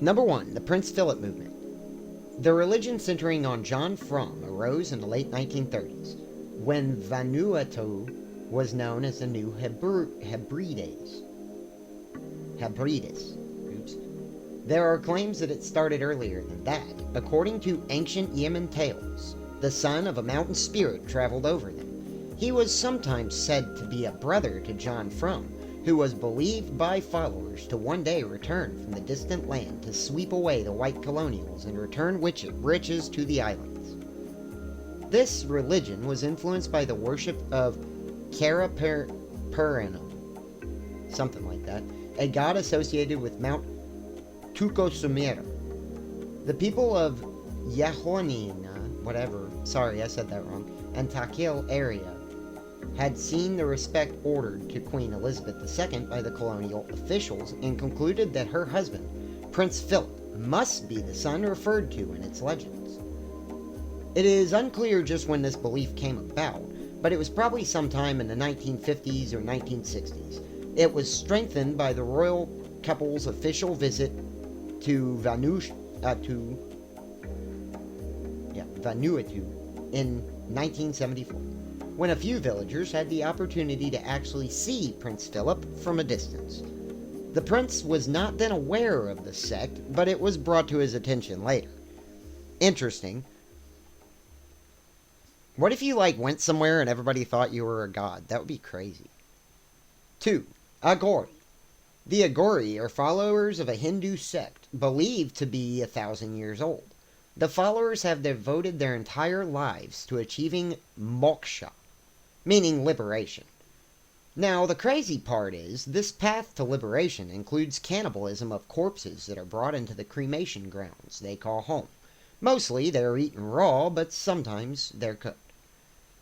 Number 1, the Prince Philip movement. The religion centering on John Frum arose in the late 1930s, when Vanuatu was known as the New Hebrides. Oops. There are claims that it started earlier than that. According to ancient Yemen tales, the son of a mountain spirit traveled over them. He was sometimes said to be a brother to John Frum, who was believed by followers to one day return from the distant land to sweep away the white colonials and return riches to the islands. This religion was influenced by the worship of Karaperanum, something like that, a god associated with Mount Tucosumero. The people of Yahonina, sorry I said that wrong, and Takil area had seen the respect ordered to Queen Elizabeth II by the colonial officials and concluded that her husband, Prince Philip, must be the son referred to in its legends. It is unclear just when this belief came about, but it was probably sometime in the 1950s or 1960s. It was strengthened by the royal couple's official visit to Vanuatu in 1974, when a few villagers had the opportunity to actually see Prince Philip from a distance. The prince was not then aware of the sect, but it was brought to his attention later. Interesting. What if you went somewhere and everybody thought you were a god? That would be crazy. 2. Agori. The Agori are followers of a Hindu sect believed to be 1,000 years old. The followers have devoted their entire lives to achieving moksha, meaning liberation. Now, the crazy part is, this path to liberation includes cannibalism of corpses that are brought into the cremation grounds they call home. Mostly they're eaten raw, but sometimes they're cooked.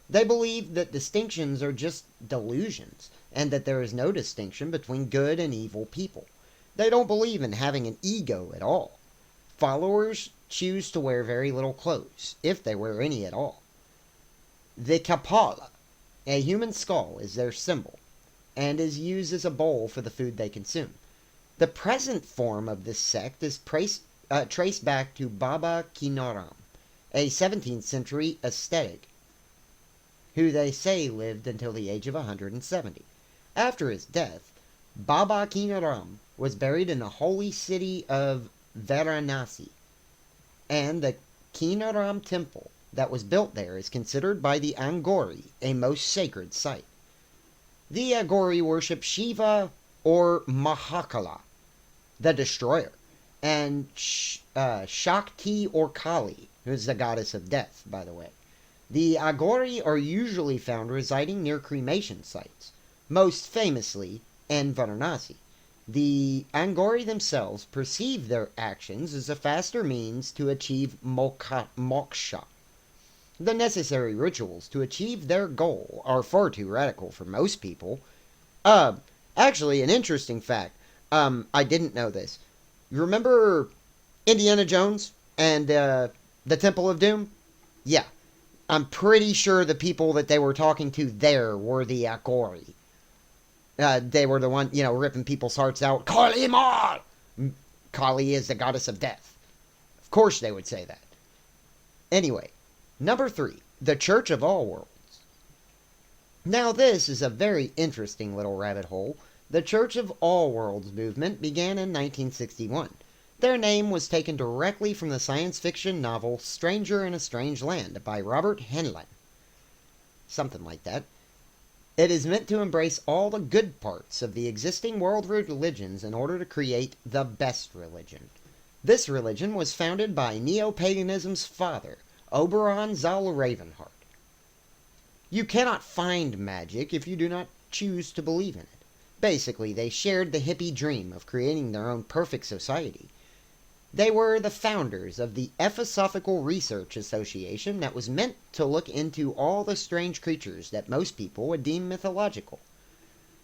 They believe that distinctions are just delusions, and that there is no distinction between good and evil people. They don't believe in having an ego at all. Followers choose to wear very little clothes, if they wear any at all. The Kapala, a human skull, is their symbol, and is used as a bowl for the food they consume. The present form of this sect is traced back to Baba Kinaram, a 17th century ascetic, who they say lived until the age of 170. After his death, Baba Kinaram was buried in the holy city of Varanasi, and the Kinaram temple that was built there is considered by the Angori a most sacred site. The Agori worship Shiva or Mahakala, the destroyer, and Shakti or Kali, who is the goddess of death, by the way. The Agori are usually found residing near cremation sites, most famously in Varanasi. The Angori themselves perceive their actions as a faster means to achieve moksha. The necessary rituals to achieve their goal are far too radical for most people. Actually, an interesting fact. I didn't know this. You remember Indiana Jones and the Temple of Doom? Yeah. I'm pretty sure the people that they were talking to there were the Agori. They were the one, ripping people's hearts out. Kali Ma! Kali is the goddess of death. Of course they would say that. Anyway, number 3, the Church of All Worlds. Now this is a very interesting little rabbit hole. The Church of All Worlds movement began in 1961. Their name was taken directly from the science fiction novel Stranger in a Strange Land by Robert Heinlein. Something like that. It is meant to embrace all the good parts of the existing world religions in order to create the best religion. This religion was founded by neo-paganism's father, Oberon Zal Ravenheart. You cannot find magic if you do not choose to believe in it. Basically, they shared the hippie dream of creating their own perfect society. They were the founders of the Ethosophical Research Association that was meant to look into all the strange creatures that most people would deem mythological.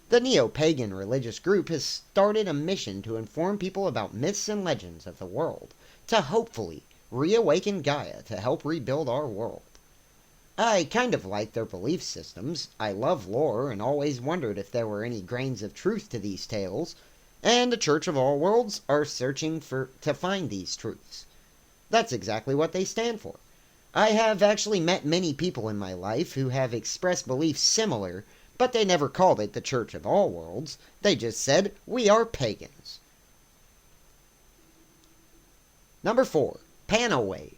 The neo-pagan religious group has started a mission to inform people about myths and legends of the world, to hopefully reawaken Gaia to help rebuild our world. I kind of like their belief systems. I love lore and always wondered if there were any grains of truth to these tales, And the Church of All Worlds are searching to find these truths. That's exactly what they stand for. I have actually met many people in my life who have expressed beliefs similar, but they never called it the Church of All Worlds. They just said, we are pagans. Number 4. Panawave.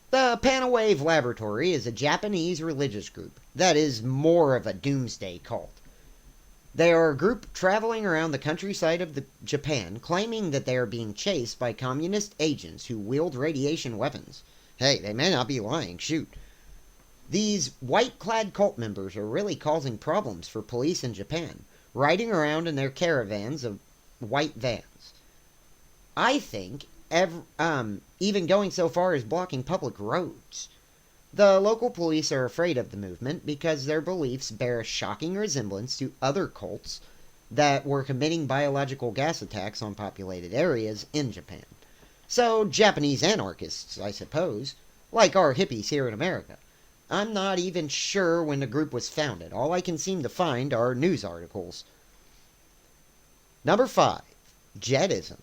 The Panawave Laboratory is a Japanese religious group that is more of a doomsday cult. They are a group traveling around the countryside of Japan, claiming that they are being chased by communist agents who wield radiation weapons. Hey, they may not be lying, shoot. These white-clad cult members are really causing problems for police in Japan, riding around in their caravans of white vans. I think even going so far as blocking public roads. The local police are afraid of the movement because their beliefs bear a shocking resemblance to other cults that were committing biological gas attacks on populated areas in Japan. So, Japanese anarchists, I suppose, like our hippies here in America. I'm not even sure when the group was founded. All I can seem to find are news articles. Number 5. Jedism.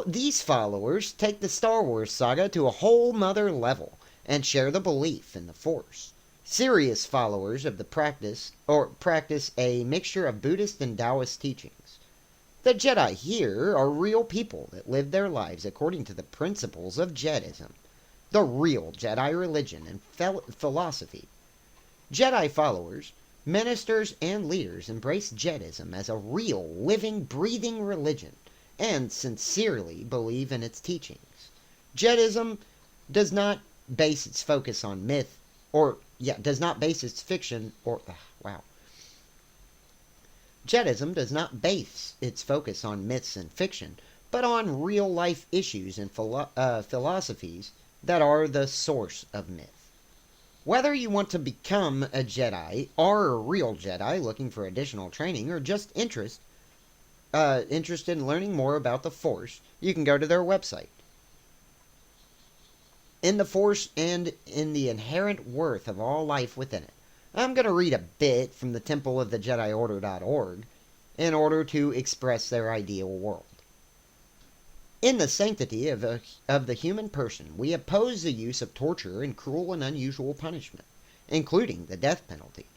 These followers take the Star Wars saga to a whole nother level and share the belief in the Force. Serious followers of the practice a mixture of Buddhist and Taoist teachings. The Jedi here are real people that live their lives according to the principles of Jedism, the real Jedi religion and philosophy. Jedi followers, ministers, and leaders embrace Jedism as a real, living, breathing religion and sincerely believe in its teachings. Jedism does not base its focus on myth, does not base its fiction, Jedism does not base its focus on myths and fiction, but on real-life issues and philosophies that are the source of myth. Whether you want to become a Jedi, are a real Jedi looking for additional training, or just interested in learning more about the Force, you can go to their website. In the Force and in the inherent worth of all life within it. I'm going to read a bit from the templeofthejediorder.org in order to express their ideal world. In the sanctity of the human person, we oppose the use of torture and cruel and unusual punishment, including the death penalty.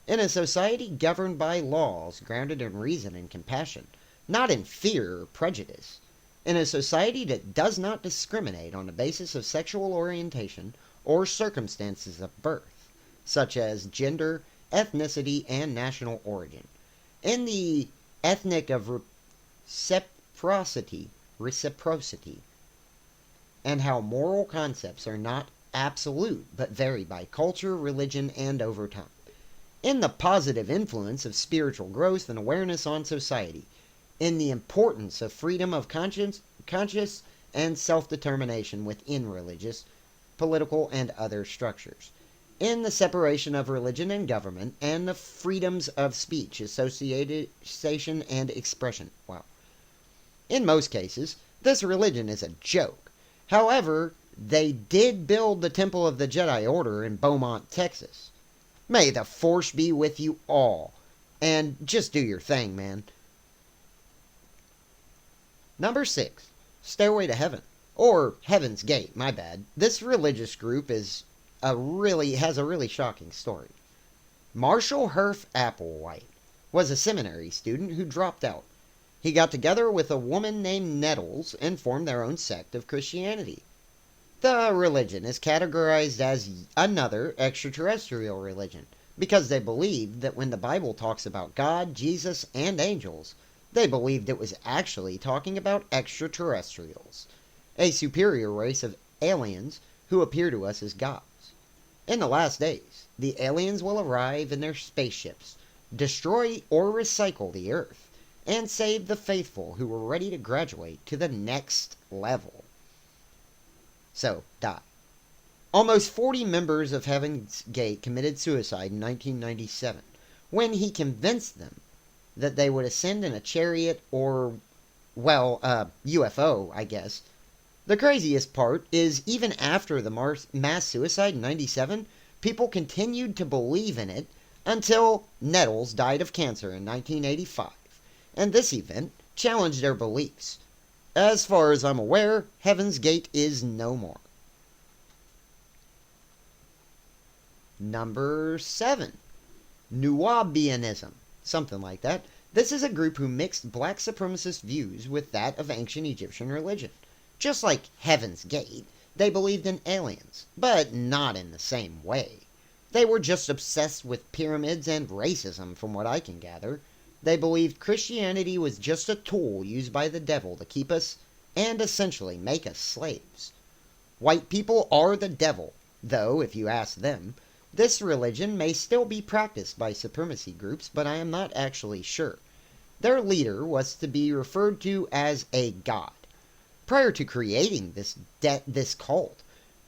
In a society governed by laws grounded in reason and compassion, not in fear or prejudice. In a society that does not discriminate on the basis of sexual orientation or circumstances of birth, such as gender, ethnicity, and national origin. In the ethnic of reciprocity, and how moral concepts are not absolute but vary by culture, religion, and over time. In the positive influence of spiritual growth and awareness on society. In the importance of freedom of conscience and self-determination within religious, political, and other structures. In the separation of religion and government, and the freedoms of speech, association, and expression. Wow. In most cases, this religion is a joke. However, they did build the Temple of the Jedi Order in Beaumont, Texas. May the Force be with you all. And just do your thing, man. Number 6. Stairway to Heaven. Or Heaven's Gate, my bad. This religious group has a really shocking story. Marshall Herff Applewhite was a seminary student who dropped out. He got together with a woman named Nettles and formed their own sect of Christianity. The religion is categorized as another extraterrestrial religion because they believed that when the Bible talks about God, Jesus, and angels, they believed it was actually talking about extraterrestrials, a superior race of aliens who appear to us as gods. In the last days, the aliens will arrive in their spaceships, destroy or recycle the Earth, and save the faithful who were ready to graduate to the next level. So, die. Almost 40 members of Heaven's Gate committed suicide in 1997 when he convinced them that they would ascend in a chariot or, UFO, I guess. The craziest part is even after the mass suicide in 97, people continued to believe in it until Nettles died of cancer in 1985. and this event challenged their beliefs. As far as I'm aware, Heaven's Gate is no more. Number 7. Nubianism. Something like that. This is a group who mixed black supremacist views with that of ancient Egyptian religion. Just like Heaven's Gate, they believed in aliens, but not in the same way. They were just obsessed with pyramids and racism, from what I can gather. They believed Christianity was just a tool used by the devil to keep us and essentially make us slaves. White people are the devil, though, if you ask them. This religion may still be practiced by supremacy groups, but I am not actually sure. Their leader was to be referred to as a god. Prior to creating this cult,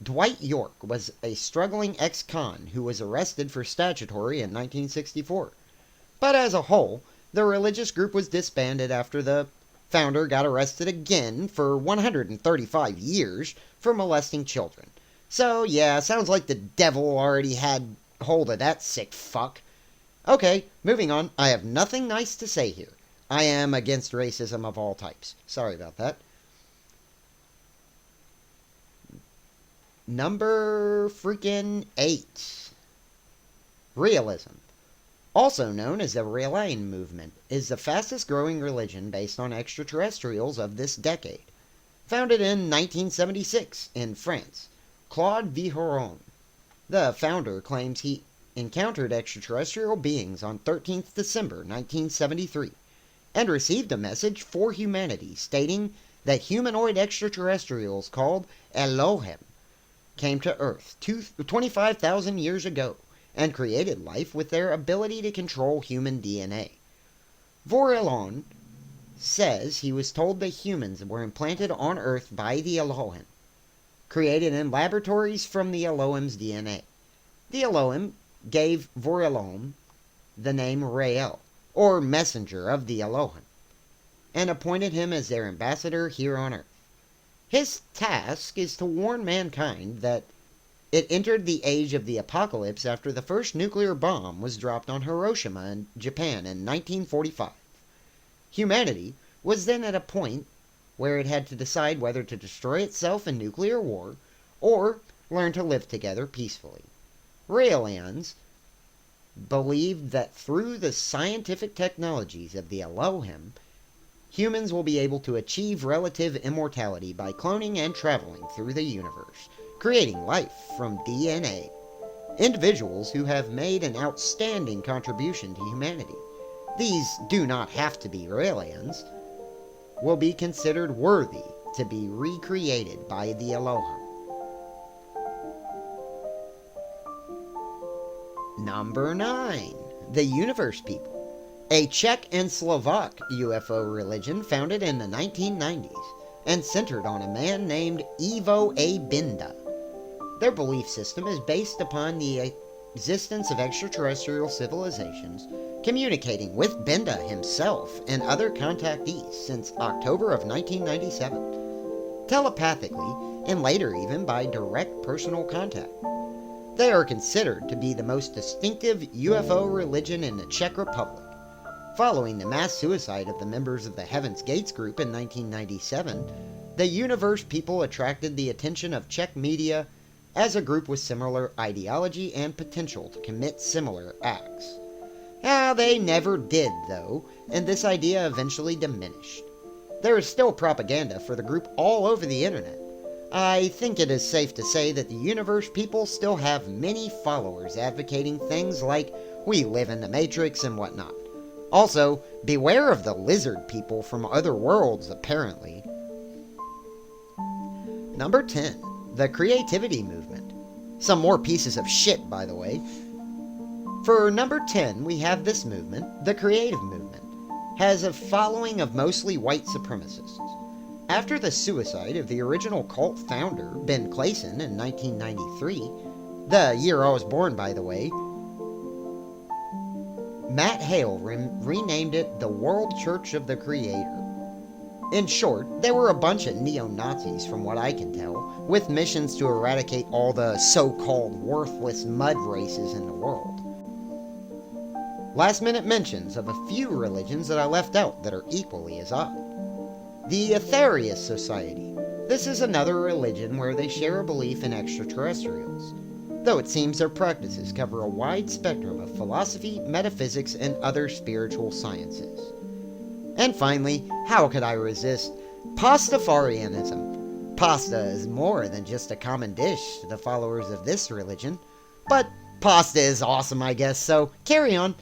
Dwight York was a struggling ex-con who was arrested for statutory in 1964. But as a whole, the religious group was disbanded after the founder got arrested again for 135 years for molesting children. So, yeah, sounds like the devil already had hold of that sick fuck. Okay, moving on. I have nothing nice to say here. I am against racism of all types. Sorry about that. Number freaking 8. Realism, also known as the Religion movement, is the fastest growing religion based on extraterrestrials of this decade. Founded in 1976 in France, Claude Vigeron, the founder, claims he encountered extraterrestrial beings on 13th December 1973 and received a message for humanity stating that humanoid extraterrestrials called Elohim came to Earth 25,000 years ago and created life with their ability to control human DNA. Vorelon says he was told that humans were implanted on Earth by the Elohim, created in laboratories from the Elohim's DNA. The Elohim gave Vorelon the name Rael, or messenger of the Elohim, and appointed him as their ambassador here on Earth. His task is to warn mankind that it entered the age of the apocalypse after the first nuclear bomb was dropped on Hiroshima in Japan in 1945. Humanity was then at a point where it had to decide whether to destroy itself in nuclear war or learn to live together peacefully. Raelians believed that through the scientific technologies of the Elohim, humans will be able to achieve relative immortality by cloning and traveling through the universe, creating life from DNA. Individuals who have made an outstanding contribution to humanity, these do not have to be Raelians, will be considered worthy to be recreated by the Elohim. Number 9. The Universe People, a Czech and Slovak UFO religion founded in the 1990s and centered on a man named Ivo A. Binda. Their belief system is based upon the existence of extraterrestrial civilizations communicating with Binda himself and other contactees since October of 1997, telepathically and later even by direct personal contact. They are considered to be the most distinctive UFO religion in the Czech Republic. Following the mass suicide of the members of the Heaven's Gates group in 1997, the Universe People attracted the attention of Czech media as a group with similar ideology and potential to commit similar acts. They never did, though, and this idea eventually diminished. There is still propaganda for the group all over the internet. I think it is safe to say that the Universe People still have many followers advocating things like we live in the Matrix and whatnot. Also, beware of the lizard people from other worlds, apparently. Number 10. The Creativity Movement. Some more pieces of shit, by the way. For number 10, we have this movement, the Creative Movement, has a following of mostly white supremacists. After the suicide of the original cult founder, Ben Clayson, in 1993, the year I was born, by the way, Matt Hale renamed it the World Church of the Creator. In short, they were a bunch of neo-Nazis from what I can tell, with missions to eradicate all the so-called worthless mud races in the world. Last minute mentions of a few religions that I left out that are equally as odd. The Aetherius Society. This is another religion where they share a belief in extraterrestrials, though it seems their practices cover a wide spectrum of philosophy, metaphysics, and other spiritual sciences. And finally, how could I resist Pastafarianism? Pasta is more than just a common dish to the followers of this religion, but pasta is awesome, I guess, so carry on.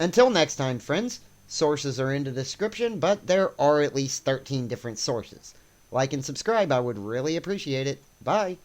Until next time, friends, sources are in the description, but there are at least 13 different sources. Like and subscribe, I would really appreciate it. Bye.